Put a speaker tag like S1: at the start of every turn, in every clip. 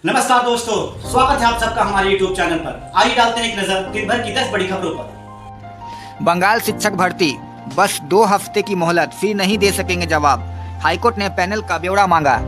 S1: नमस्कार दोस्तों, स्वागत है आप सबका हमारे YouTube चैनल पर। आइए डालते हैं एक नजर दिन भर की 10 बड़ी खबरों पर।
S2: बंगाल शिक्षक भर्ती, बस 2 हफ्ते की मोहलत, फिर नहीं दे सकेंगे जवाब। हाईकोर्ट ने पैनल का ब्यौरा मांगा।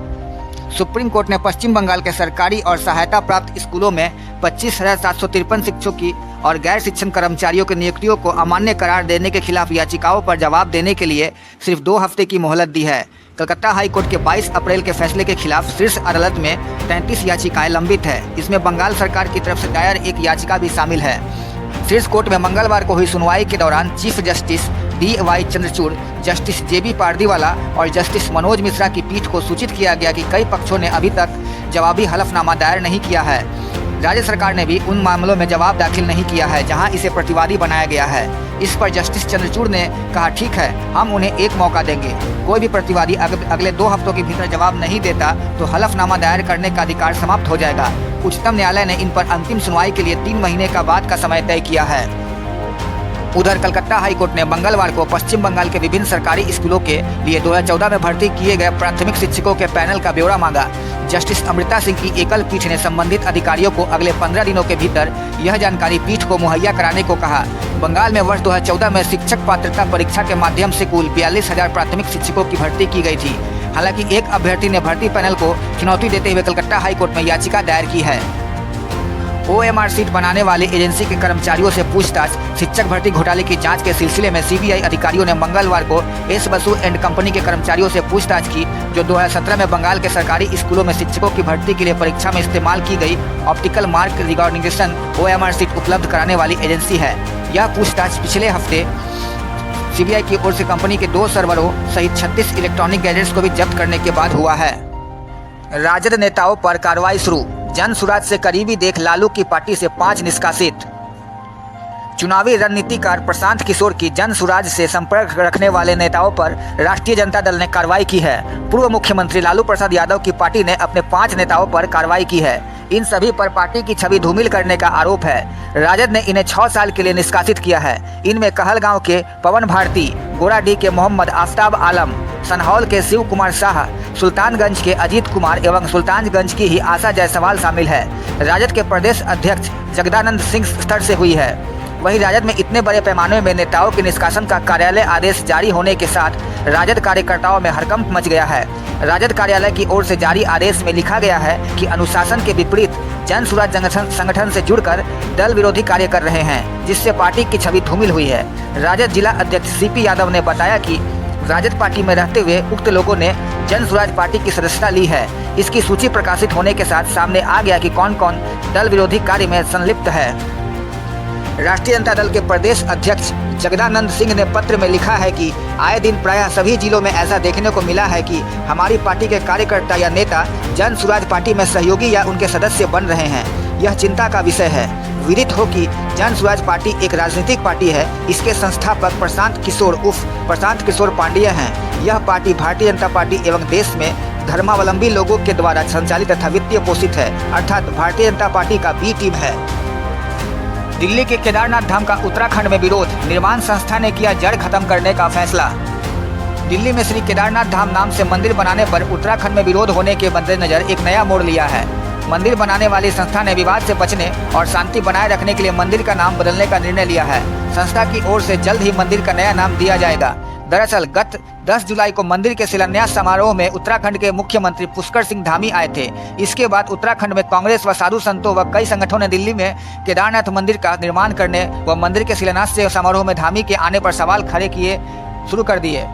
S2: सुप्रीम कोर्ट ने पश्चिम बंगाल के सरकारी और सहायता प्राप्त स्कूलों में 25,753 शिक्षकों की और गैर शिक्षण कर्मचारियों की नियुक्तियों को अमान्य करार देने के खिलाफ याचिकाओं पर जवाब देने के लिए सिर्फ 2 हफ्ते की मोहलत दी है। कलकत्ता हाईकोर्ट के 22 अप्रैल के फैसले के खिलाफ शीर्ष अदालत में 33 याचिकाएं लंबित है। इसमें बंगाल सरकार की तरफ से दायर एक याचिका भी शामिल है। शीर्ष कोर्ट में मंगलवार को हुई सुनवाई के दौरान chief justice DY Chandrachud, justice JB Pardiwala और जस्टिस मनोज मिश्रा की पीठ को सूचित किया गया कि कई पक्षों ने अभी तक जवाबी हलफनामा दायर नहीं किया है। राज्य सरकार ने भी उन मामलों में जवाब दाखिल नहीं किया है जहां इसे प्रतिवादी बनाया गया है। इस पर जस्टिस चंद्रचूड़ ने कहा, ठीक है, हम उन्हें एक मौका देंगे। कोई भी प्रतिवादी अगले 2 हफ्तों के भीतर जवाब नहीं देता तो हलफनामा दायर करने का अधिकार समाप्त हो जाएगा। उच्चतम न्यायालय ने इन पर अंतिम सुनवाई के लिए 3 महीने का बाद का समय तय किया है। उधर कलकत्ता हाईकोर्ट ने मंगलवार को पश्चिम बंगाल के विभिन्न सरकारी स्कूलों के लिए 2014 में भर्ती किए गए प्राथमिक शिक्षकों के पैनल का ब्यौरा मांगा। जस्टिस अमृता सिंह की एकल पीठ ने संबंधित अधिकारियों को अगले 15 दिनों के भीतर यह जानकारी पीठ को मुहैया कराने को कहा। बंगाल में वर्ष 2014 में शिक्षक पात्रता परीक्षा के माध्यम से कुल 42,000 प्राथमिक शिक्षकों की भर्ती की गई थी। हालांकि एक अभ्यर्थी ने भर्ती पैनल को चुनौती देते हुए कलकत्ता हाईकोर्ट में याचिका दायर की है। OMR सीट बनाने वाली एजेंसी के कर्मचारियों से पूछताछ। शिक्षक भर्ती घोटाले की जांच के सिलसिले में CBI अधिकारियों ने मंगलवार को एस बसु एंड कंपनी के कर्मचारियों से पूछताछ की, जो 2017 में बंगाल के सरकारी स्कूलों में शिक्षकों की भर्ती के लिए परीक्षा में इस्तेमाल की गई optical mark recognition OMR seat उपलब्ध कराने वाली एजेंसी है। यह पूछताछ पिछले हफ्ते CBI की ओर से कंपनी के 2 सर्वरों सहित 36 इलेक्ट्रॉनिक गैजेट्स को भी जब्त करने के बाद हुआ है। राजद नेताओं पर कार्रवाई शुरू। जन सुराज से करीबी देख लालू की पार्टी से 5 निष्कासित। चुनावी रणनीतिकार प्रशांत किशोर की जन सुराज से संपर्क रखने वाले नेताओं पर राष्ट्रीय जनता दल ने कार्रवाई की है। पूर्व मुख्यमंत्री लालू प्रसाद यादव की पार्टी ने अपने 5 नेताओं पर कार्रवाई की है। इन सभी पर पार्टी की छवि धूमिल करने का आरोप है। राजद ने इन्हें 6 साल के लिए निष्कासित किया है। इनमें कहलगांव के पवन भारती, गोराडीह के मोहम्मद आफ्ताब आलम, सनहौल के शिव कुमार शाह, सुल्तानगंज के अजीत कुमार एवं सुल्तानगंज की ही आशा जायसवाल शामिल है। राजद के प्रदेश अध्यक्ष जगदानंद सिंह स्तर से हुई है। वहीं राजद में इतने बड़े पैमाने में नेताओं के निष्कासन का कार्यालय आदेश जारी होने के साथ राजद कार्यकर्ताओं में हड़कंप मच गया है। राजद कार्यालय की ओर से जारी आदेश में लिखा गया है कि अनुशासन के विपरीत जन सुराज संगठन से जुड़कर दल विरोधी कार्य कर रहे हैं, जिससे पार्टी की छवि धूमिल हुई है। राजद जिला अध्यक्ष CP यादव ने बताया कि राजद पार्टी में रहते हुए उक्त लोगों ने जन सुराज पार्टी की सदस्यता ली है। इसकी सूची प्रकाशित होने के साथ सामने आ गया कि कौन कौन दल विरोधी कार्य में संलिप्त है। राष्ट्रीय जनता दल के प्रदेश अध्यक्ष जगदानंद सिंह ने पत्र में लिखा है कि आए दिन प्रायः सभी जिलों में ऐसा देखने को मिला है कि हमारी पार्टी के कार्यकर्ता या नेता जन सुराज पार्टी में सहयोगी या उनके सदस्य बन रहे हैं। यह चिंता का विषय है। विदित हो कि जन सुराज पार्टी एक राजनीतिक पार्टी है। इसके संस्थापक प्रशांत किशोर उर्फ प्रशांत किशोर पांडेय हैं। यह पार्टी भारतीय जनता पार्टी एवं देश में धर्मावलंबी लोगों के द्वारा संचालित तथा वित्तीय पोषित है, अर्थात भारतीय जनता पार्टी का B टीम है। दिल्ली के केदारनाथ धाम का उत्तराखंड में विरोध। निर्माण संस्था ने किया जड़ खत्म करने का फैसला। दिल्ली में श्री केदारनाथ धाम नाम से मंदिर बनाने पर उत्तराखंड में विरोध होने के मद्देनजर एक नया मोड़ लिया है। मंदिर बनाने वाली संस्था ने विवाद से बचने और शांति बनाए रखने के लिए मंदिर का नाम बदलने का निर्णय लिया है। संस्था की ओर से जल्द ही मंदिर का नया नाम दिया जाएगा। दरअसल गत 10 जुलाई को मंदिर के शिलान्यास समारोह में उत्तराखंड के मुख्यमंत्री पुष्कर सिंह धामी आए थे। इसके बाद उत्तराखंड में कांग्रेस व साधु संतों व कई संगठनों ने दिल्ली में केदारनाथ मंदिर का निर्माण करने व मंदिर के शिलान्यास समारोह में धामी के आने पर सवाल खड़े किए शुरू कर दिए।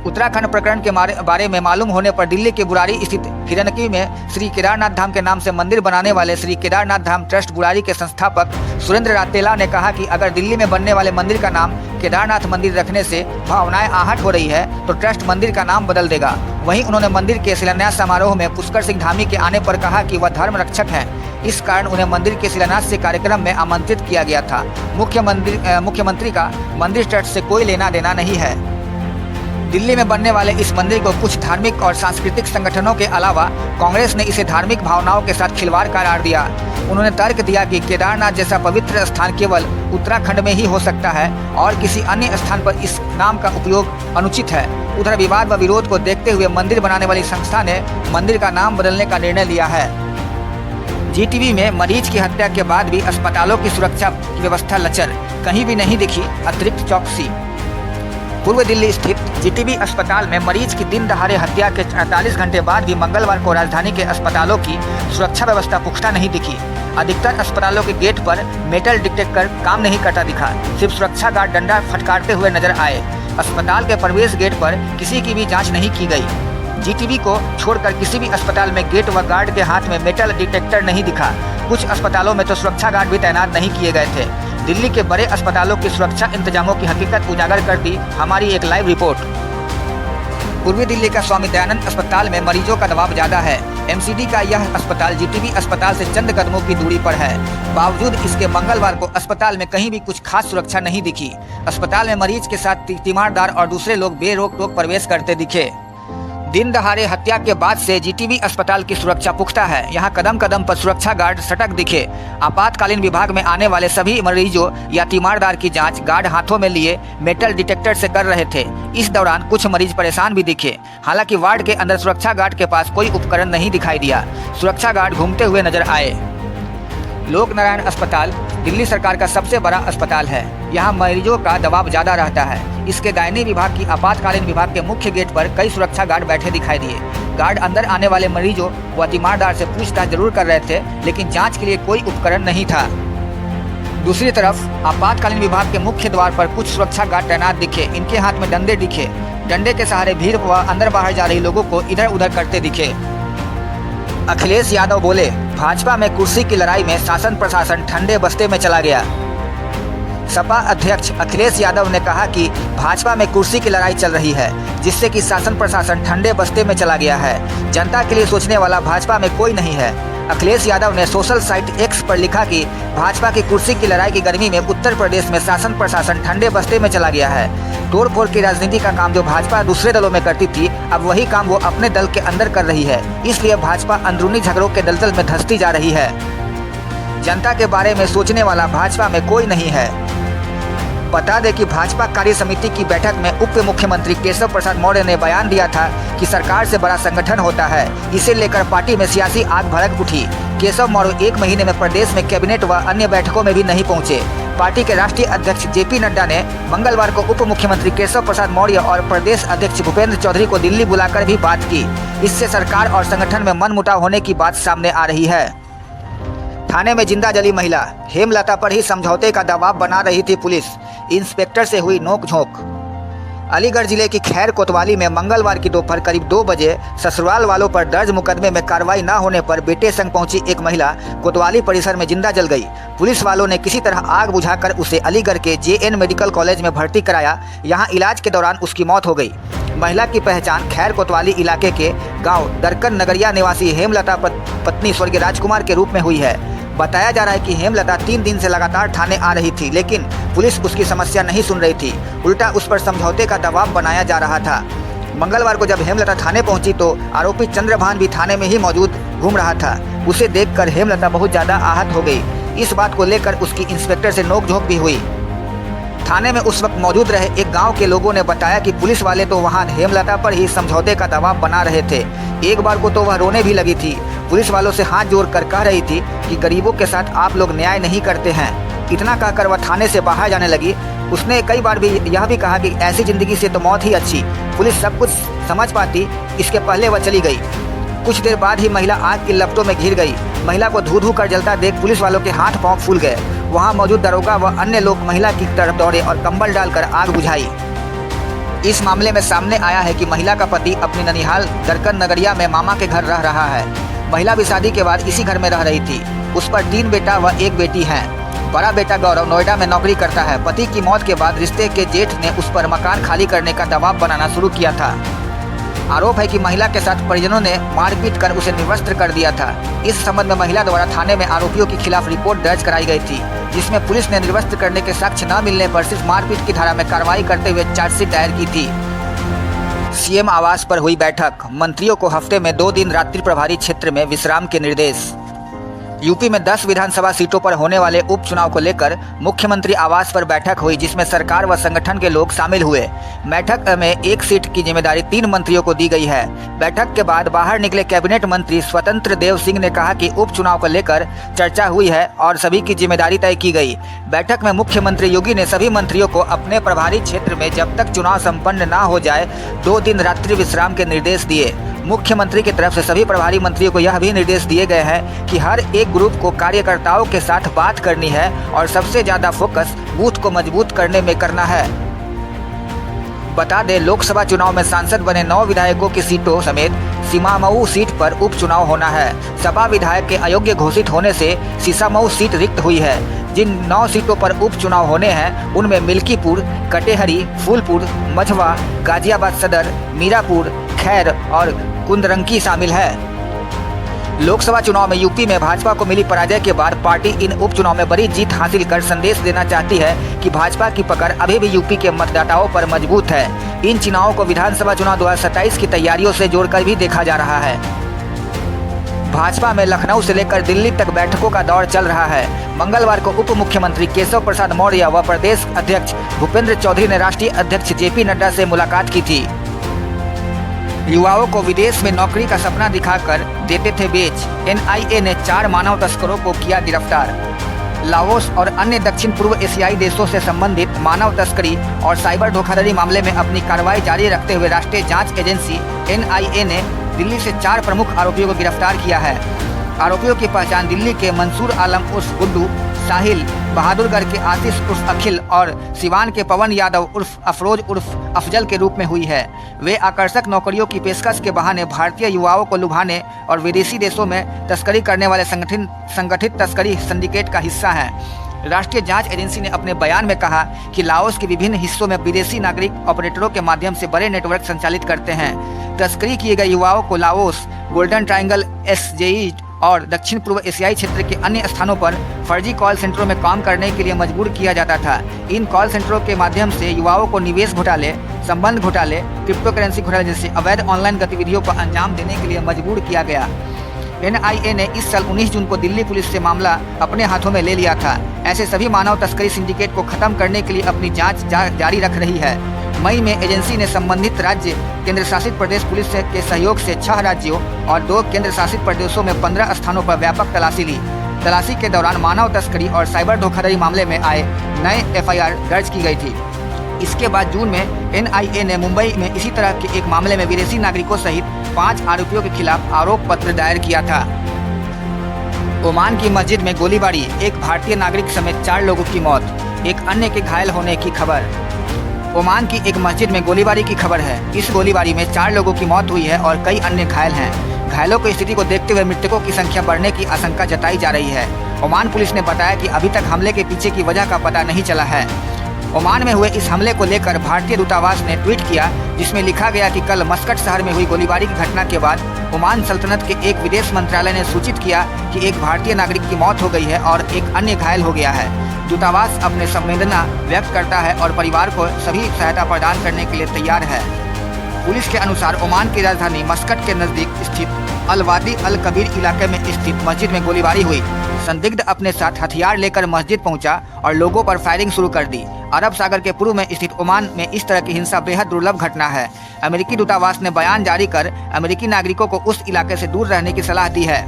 S2: उत्तराखंड प्रकरण के बारे में मालूम होने पर दिल्ली के बुरारी स्थित हिरनकी में श्री केदारनाथ धाम के नाम से मंदिर बनाने वाले श्री केदारनाथ धाम ट्रस्ट बुरारी के संस्थापक सुरेंद्र रातेला ने कहा कि अगर दिल्ली में बनने वाले मंदिर का नाम केदारनाथ मंदिर रखने से भावनाएं आहट हो रही है तो ट्रस्ट मंदिर का नाम बदल देगा। वहीं उन्होंने मंदिर के शिलान्यास समारोह में पुष्कर सिंह धामी के आने पर कहा कि वह धर्म रक्षक हैं। इस कारण उन्हें मंदिर के शिलान्यास से कार्यक्रम में आमंत्रित किया गया था। मुख्यमंत्री का मंदिर ट्रस्ट से कोई लेना देना नहीं है। दिल्ली में बनने वाले इस मंदिर को कुछ धार्मिक और सांस्कृतिक संगठनों के अलावा कांग्रेस ने इसे धार्मिक भावनाओं के साथ खिलवाड़ करार दिया। उन्होंने तर्क दिया कि केदारनाथ जैसा पवित्र स्थान केवल उत्तराखंड में ही हो सकता है और किसी अन्य स्थान पर इस नाम का उपयोग अनुचित है। उधर विवाद व विरोध को देखते हुए मंदिर बनाने वाली संस्था ने मंदिर का नाम बदलने का निर्णय लिया है। जीटीवी में मरीज की हत्या के बाद भी अस्पतालों की सुरक्षा की व्यवस्था लचर, कहीं भी नहीं दिखी अतिरिक्त चौकसी। पूर्व दिल्ली स्थित जीटीबी अस्पताल में मरीज की दिन दहाड़े हत्या के 48 घंटे बाद भी मंगलवार को राजधानी के अस्पतालों की सुरक्षा व्यवस्था पुख्ता नहीं दिखी। अधिकतर अस्पतालों के गेट पर मेटल डिटेक्टर काम नहीं करता दिखा, सिर्फ सुरक्षा गार्ड डंडा फटकारते हुए नजर आए। अस्पताल के प्रवेश गेट पर किसी की भी जांच नहीं की गई। जीटीबी को छोड़कर किसी भी अस्पताल में गेट व गार्ड के हाथ में मेटल डिटेक्टर नहीं दिखा। कुछ अस्पतालों में तो सुरक्षा गार्ड भी तैनात नहीं किए गए थे। दिल्ली के बड़े अस्पतालों की सुरक्षा इंतजामों की हकीकत उजागर कर दी हमारी एक लाइव रिपोर्ट। पूर्वी दिल्ली का स्वामी दयानंद अस्पताल में मरीजों का दबाव ज्यादा है। एमसीडी का यह अस्पताल जीटीबी अस्पताल से चंद कदमों की दूरी पर है। बावजूद इसके मंगलवार को अस्पताल में कहीं भी कुछ खास सुरक्षा नहीं दिखी। अस्पताल में मरीज के साथ तीमारदार और दूसरे लोग बेरोक टोक प्रवेश करते दिखे। दिन दहाड़े हत्या के बाद से जीटीबी अस्पताल की सुरक्षा पुख्ता है। यहाँ कदम कदम पर सुरक्षा गार्ड सटक दिखे। आपातकालीन विभाग में आने वाले सभी मरीजों या तीमारदार की जांच गार्ड हाथों में लिए मेटल डिटेक्टर से कर रहे थे। इस दौरान कुछ मरीज परेशान भी दिखे। हालांकि वार्ड के अंदर सुरक्षा गार्ड के पास कोई उपकरण नहीं दिखाई दिया। सुरक्षा गार्ड घूमते हुए नजर आए। लोक नारायण अस्पताल दिल्ली सरकार का सबसे बड़ा अस्पताल है। यहाँ मरीजों का दबाव ज्यादा रहता है। इसके गायनी विभाग की आपातकालीन विभाग के मुख्य गेट पर कई सुरक्षा गार्ड बैठे दिखाई दिए। गार्ड अंदर आने वाले मरीजों व तीमारदार से पूछताछ जरूर कर रहे थे, लेकिन जांच के लिए कोई उपकरण नहीं था। दूसरी तरफ आपातकालीन विभाग के मुख्य द्वार पर कुछ सुरक्षा गार्ड तैनात दिखे। इनके हाथ में डंडे दिखे। डंडे के सहारे भीड़ व अंदर बाहर जा रही लोगों को इधर उधर करते दिखे। अखिलेश यादव बोले, भाजपा में कुर्सी की लड़ाई में शासन प्रशासन ठंडे बस्ते में चला गया। सपा अध्यक्ष अखिलेश यादव ने कहा कि भाजपा में कुर्सी की लड़ाई चल रही है, जिससे कि शासन प्रशासन ठंडे बस्ते में चला गया है। जनता के लिए सोचने वाला भाजपा में कोई नहीं है। अखिलेश यादव ने सोशल साइट एक्स पर लिखा कि भाजपा की कुर्सी की लड़ाई की गर्मी में उत्तर प्रदेश में शासन प्रशासन ठंडे बस्ते में चला गया है। तोड़फोड़ की राजनीति का काम जो भाजपा दूसरे दलों में करती थी, अब वही काम वो अपने दल के अंदर कर रही है। इसलिए भाजपा अंदरूनी झगड़ों के दलदल में धंसती जा रही है। जनता के बारे में सोचने वाला भाजपा में कोई नहीं है। बता दें कि भाजपा कार्य समिति की बैठक में उप मुख्यमंत्री केशव प्रसाद मौर्य ने बयान दिया था कि सरकार से बड़ा संगठन होता है। इसे लेकर पार्टी में सियासी आग भड़क उठी। केशव मौर्य 1 महीने में प्रदेश में कैबिनेट व अन्य बैठकों में भी नहीं पहुंचे। पार्टी के राष्ट्रीय अध्यक्ष जेपी नड्डा ने मंगलवार को उप मुख्यमंत्री केशव प्रसाद मौर्य और प्रदेश अध्यक्ष भूपेंद्र चौधरी को दिल्ली बुलाकर भी बात की। इससे सरकार और संगठन में मनमुटाव होने की बात सामने आ रही है। थाने में जिंदा जली महिला, हेमलता पर ही समझौते का दबाव बना रही थी पुलिस। इंस्पेक्टर से हुई नोकझोंक। अलीगढ़ जिले की खैर कोतवाली में मंगलवार की दोपहर करीब 2 बजे ससुराल वालों पर दर्ज मुकदमे में कार्रवाई न होने पर बेटे संग पहुंची एक महिला कोतवाली परिसर में जिंदा जल गई। पुलिस वालों ने किसी तरह आग बुझाकर उसे अलीगढ़ के JN मेडिकल कॉलेज में भर्ती कराया। यहां इलाज के दौरान उसकी मौत हो गई। महिला की पहचान खैर कोतवाली इलाके के गाँव दरकन नगरिया निवासी हेमलता पत्नी स्वर्गीय राजकुमार के रूप में हुई है। बताया जा रहा है कि हेमलता 3 दिन से लगातार थाने आ रही थी, लेकिन पुलिस उसकी समस्या नहीं सुन रही थी। उल्टा उस पर समझौते का दबाव बनाया जा रहा था। मंगलवार को जब हेमलता थाने पहुंची तो आरोपी चंद्रभान भी थाने में ही मौजूद घूम रहा था। उसे देखकर हेमलता बहुत ज़्यादा आहत हो गई। इस बात को लेकर उसकी इंस्पेक्टर से नोकझोंक भी हुई। थाने में उस वक्त मौजूद रहे एक गांव के लोगों ने बताया कि पुलिस वाले तो वहां हेमलता पर ही समझौते का दबाव बना रहे थे। एक बार को तो वह रोने भी लगी थी। पुलिस वालों से हाथ जोड़कर कह रही थी कि गरीबों के साथ आप लोग न्याय नहीं करते हैं। इतना कहकर वह थाने से बाहर जाने लगी। उसने कई बार भी यह भी कहा कि ऐसी जिंदगी से तो मौत ही अच्छी। पुलिस सब कुछ समझ पाती, इसके पहले वह चली गई। कुछ देर बाद ही महिला आग की लपटों में घिर गई। महिला को धू धू कर जलता देख पुलिस वालों के हाथ पांव फूल गए। वहां मौजूद दरोगा व अन्य लोग महिला की तरफ दौड़े और कंबल डालकर आग बुझाई। इस मामले में सामने आया है कि महिला का पति अपनी ननिहाल दरकन नगरिया में मामा के घर रह रहा है। महिला भी शादी के बाद इसी घर में रह रही थी। उस पर 3 बेटा व 1 बेटी हैं। बड़ा बेटा गौरव नोएडा में नौकरी करता है। पति की मौत के बाद रिश्ते के जेठ ने उस पर मकान खाली करने का दबाव बनाना शुरू किया था। आरोप है कि महिला के साथ परिजनों ने मारपीट कर उसे निर्वस्त्र कर दिया था। इस संबंध में महिला द्वारा थाने में आरोपियों के खिलाफ रिपोर्ट दर्ज कराई गई थी, जिसमें पुलिस ने निर्वस्त्र करने के साक्ष्य न मिलने पर सिर्फ मारपीट की धारा में कार्रवाई करते हुए चार्जशीट दायर की थी। सीएम आवास पर हुई बैठक। मंत्रियों को हफ्ते में 2 दिन रात्रि प्रभारी क्षेत्र में विश्राम के निर्देश। यूपी में 10 विधानसभा सीटों पर होने वाले उपचुनाव को लेकर मुख्यमंत्री आवास पर बैठक हुई, जिसमें सरकार व संगठन के लोग शामिल हुए। बैठक में एक सीट की जिम्मेदारी 3 मंत्रियों को दी गई है। बैठक के बाद बाहर निकले कैबिनेट मंत्री स्वतंत्र देव सिंह ने कहा कि उपचुनाव को लेकर चर्चा हुई है और सभी की जिम्मेदारी तय की गई। बैठक में मुख्यमंत्री योगी ने सभी मंत्रियों को अपने प्रभारी क्षेत्र में जब तक चुनाव संपन्न न हो जाए 2 दिन रात्रि विश्राम के निर्देश दिए। मुख्यमंत्री की तरफ से सभी प्रभारी मंत्रियों को यह भी निर्देश दिए गए हैं कि हर एक ग्रुप को कार्यकर्ताओं के साथ बात करनी है और सबसे ज्यादा फोकस बूथ को मजबूत करने में करना है। बता दें, लोकसभा चुनाव में सांसद बने 9 विधायकों की सीटों समेत सीमामऊ सीट पर उपचुनाव होना है। सपा विधायक के अयोग्य घोषित होने से सीसामऊ सीट रिक्त हुई है। जिन 9 सीटों पर उपचुनाव होने हैं उनमें मिल्कीपुर, कटेहरी, फूलपुर, मझवा, गाजियाबाद सदर, मीरापुर, खैर और कुंदरंकी शामिल है। लोकसभा चुनाव में यूपी में भाजपा को मिली पराजय के बाद पार्टी इन उपचुनाव में बड़ी जीत हासिल कर संदेश देना चाहती है कि भाजपा की पकड़ अभी भी यूपी के मतदाताओं पर मजबूत है। इन चुनावों को विधानसभा चुनाव 2027 की तैयारियों से जोड़कर भी देखा जा रहा है। भाजपा में लखनऊ से लेकर दिल्ली तक बैठकों का दौर चल रहा है। मंगलवार को उप मुख्यमंत्री केशव प्रसाद मौर्य व प्रदेश अध्यक्ष भूपेंद्र चौधरी ने राष्ट्रीय अध्यक्ष जेपी नड्डा से मुलाकात की थी। युवाओं को विदेश में नौकरी का सपना दिखाकर देते थे बेच। एनआईए ने 4 मानव तस्करों को किया गिरफ्तार। लाओस और अन्य दक्षिण पूर्व एशियाई देशों से संबंधित मानव तस्करी और साइबर धोखाधड़ी मामले में अपनी कार्रवाई जारी रखते हुए राष्ट्रीय जांच एजेंसी एनआईए ने दिल्ली से 4 प्रमुख आरोपियों को गिरफ्तार किया है। आरोपियों की पहचान दिल्ली के मंसूर आलम उर्फ गुड्डू, साहिल, बहादुरगढ़ के आतिश उर्फ अखिल और सिवान के पवन यादव उर्फ अफरोज उर्फ अफजल के रूप में हुई है। वे आकर्षक नौकरियों की पेशकश के बहाने भारतीय युवाओं को लुभाने और विदेशी देशों में तस्करी करने वाले संगठित तस्करी सिंडिकेट का हिस्सा हैं। राष्ट्रीय जांच एजेंसी ने अपने बयान में कहा कि लाओस के विभिन्न हिस्सों में विदेशी नागरिक ऑपरेटरों के माध्यम से बड़े नेटवर्क संचालित करते हैं। तस्करी किए गए युवाओं को लाओस, गोल्डन ट्रायंगल, एसजेई और दक्षिण पूर्व एशियाई क्षेत्र के अन्य स्थानों पर फर्जी कॉल सेंटरों में काम करने के लिए मजबूर किया जाता था। इन कॉल सेंटरों के माध्यम से युवाओं को निवेश घोटाले, संबंध घोटाले, क्रिप्टो करेंसी घोटाले जैसे अवैध ऑनलाइन गतिविधियों को अंजाम देने के लिए मजबूर किया गया। एनआईए ने इस साल 19 जून को दिल्ली पुलिस से मामला अपने हाथों में ले लिया था। ऐसे सभी मानव तस्करी सिंडिकेट को खत्म करने के लिए अपनी जांच जारी रख रही है। मई में एजेंसी ने संबंधित राज्य केंद्र शासित प्रदेश पुलिस के सहयोग से 6 राज्यों और 2 केंद्र शासित प्रदेशों में 15 स्थानों पर व्यापक तलाशी ली। तलाशी के दौरान मानव तस्करी और साइबर धोखाधड़ी मामले में आए नए एफआईआर दर्ज की गई थी। इसके बाद जून में एनआईए ने मुंबई में इसी तरह के एक मामले में विदेशी नागरिकों सहित 5 आरोपियों के खिलाफ आरोप पत्र दायर किया था। ओमान की मस्जिद में गोलीबारी, एक भारतीय नागरिक समेत 4 लोगों की मौत, एक अन्य के घायल होने की खबर। ओमान की एक मस्जिद में गोलीबारी की खबर है। इस गोलीबारी में 4 लोगों की मौत हुई है और कई अन्य घायल हैं। घायलों की स्थिति को देखते हुए मृतकों की संख्या बढ़ने की आशंका जताई जा रही है। ओमान पुलिस ने बताया कि अभी तक हमले के पीछे की वजह का पता नहीं चला है। ओमान में हुए इस हमले को लेकर भारतीय दूतावास ने ट्वीट किया, जिसमें लिखा गया कि कल मस्कट शहर में हुई गोलीबारी की घटना के बाद ओमान सल्तनत के एक विदेश मंत्रालय ने सूचित किया कि एक भारतीय नागरिक की मौत हो गई है और एक अन्य घायल हो गया है। दूतावास अपने संवेदना व्यक्त करता है और परिवार को सभी सहायता प्रदान करने के लिए तैयार है। पुलिस के अनुसार ओमान की राजधानी मस्कट के नजदीक स्थित अल-वादी अल-कबीर इलाके में स्थित मस्जिद में गोलीबारी हुई। संदिग्ध अपने साथ हथियार लेकर मस्जिद पहुंचा और लोगों पर फायरिंग शुरू कर दी। अरब सागर के पूर्व में स्थित ओमान में इस तरह की हिंसा बेहद दुर्लभ घटना है। अमेरिकी दूतावास ने बयान जारी कर अमेरिकी नागरिकों को उस इलाके से दूर रहने की सलाह दी है।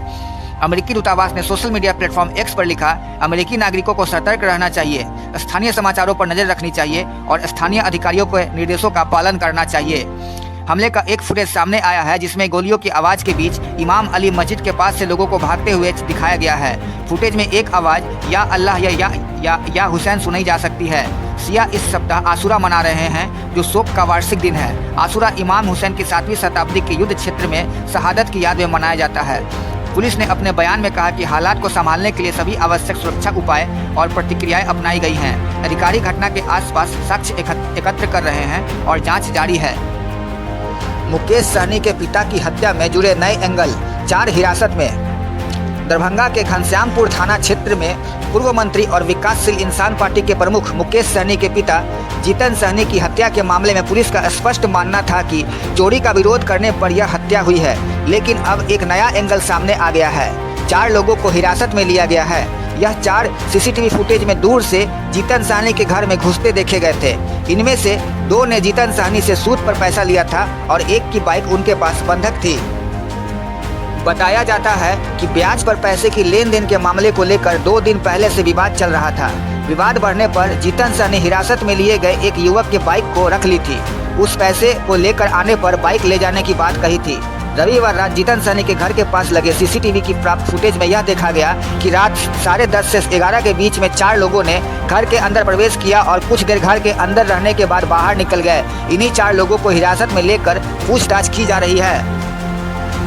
S2: अमेरिकी दूतावास ने सोशल मीडिया प्लेटफॉर्म एक्स पर लिखा, अमेरिकी नागरिकों को सतर्क रहना चाहिए, स्थानीय समाचारों पर नजर रखनी चाहिए और स्थानीय अधिकारियों के निर्देशों का पालन करना चाहिए। हमले का एक फुटेज सामने आया है जिसमें गोलियों की आवाज के बीच इमाम अली मस्जिद के पास से लोगों को भागते हुए दिखाया गया है। फुटेज में एक आवाज या अल्लाह या हुसैन सुनाई जा सकती है। शिया इस सप्ताह आशुरा मना रहे हैं, जो शोक का वार्षिक दिन है। आशुरा इमाम हुसैन की 7वीं शताब्दी के युद्ध क्षेत्र में शहादत की याद में मनाया जाता है। पुलिस ने अपने बयान में कहा कि हालात को संभालने के लिए सभी आवश्यक सुरक्षा उपाय और प्रतिक्रियाएं अपनाई गई हैं। अधिकारी घटना के आसपास साक्ष्य एकत्र कर रहे हैं और जांच जारी है। मुकेश सहनी के पिता की हत्या में जुड़े नए एंगल, 4 हिरासत में। दरभंगा के घनश्यामपुर थाना क्षेत्र में पूर्व मंत्री और विकासशील इंसान पार्टी के प्रमुख मुकेश सहनी के पिता जीतन सहनी की हत्या के मामले में पुलिस का स्पष्ट मानना था कि चोरी का विरोध करने पर यह हत्या हुई है, लेकिन अब एक नया एंगल सामने आ गया है। 4 लोगों को हिरासत में लिया गया है। यह 4 सीसीटीवी फुटेज में दूर से जीतन साहनी के घर में घुसते देखे गए थे। इनमें से 2 ने जीतन साहनी से सूद पर पैसा लिया था और एक की बाइक उनके पास बंधक थी। बताया जाता है कि ब्याज पर पैसे की लेन देन के मामले को लेकर 2 दिन पहले से विवाद चल रहा था। विवाद बढ़ने पर जीतन साह ने हिरासत में लिए गए एक युवक की बाइक को रख ली थी। उस पैसे को लेकर आने पर बाइक ले जाने की बात कही थी। रविवार रात जीतन साहनी के घर के पास लगे सीसीटीवी की प्राप्त फुटेज में यह देखा गया कि रात 10:30 से 11 के बीच में 4 लोगों ने घर के अंदर प्रवेश किया और कुछ देर घर के अंदर रहने के बाद बाहर निकल गए। इन्हीं 4 लोगों को हिरासत में लेकर पूछताछ की जा रही है।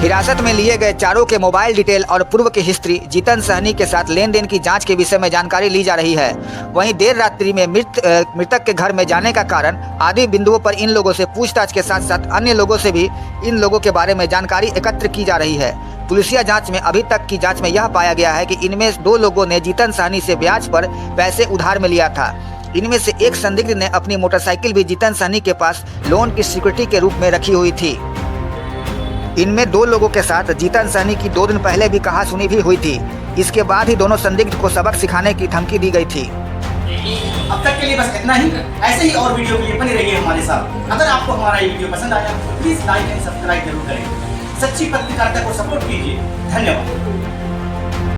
S2: हिरासत में लिए गए चारों के मोबाइल डिटेल और पूर्व की हिस्ट्री, जीतन साहनी के साथ लेन देन की जांच के विषय में जानकारी ली जा रही है। वहीं देर रात्रि में मृतक के घर में जाने का कारण आदि बिंदुओं पर इन लोगों से पूछताछ के साथ साथ अन्य लोगों से भी इन लोगों के बारे में जानकारी एकत्र की जा रही है। पुलिसिया जांच में अभी तक की जांच में यह पाया गया है कि इनमें 2 लोगों ने जीतन साहनी से ब्याज पर पैसे उधार में लिया था। इनमें से एक संदिग्ध ने अपनी मोटरसाइकिल भी जीतन साहनी के पास लोन की सिक्योरिटी के रूप में रखी हुई थी। इनमें 2 लोगों के साथ जीतन साहनी की 2 दिन पहले भी कहासुनी भी हुई थी। इसके बाद ही दोनों संदिग्ध को सबक सिखाने की धमकी दी गई थी।
S1: अब तक के लिए बस इतना ही। ऐसे ही और वीडियो के लिए बने रहिए हमारे साथ। अगर आपको हमारा ये वीडियो पसंद आया तो प्लीज लाइक एंड सब्सक्राइब जरूर करें। सच्ची पत्रकारिता को सपोर्ट कीजिए। धन्यवाद।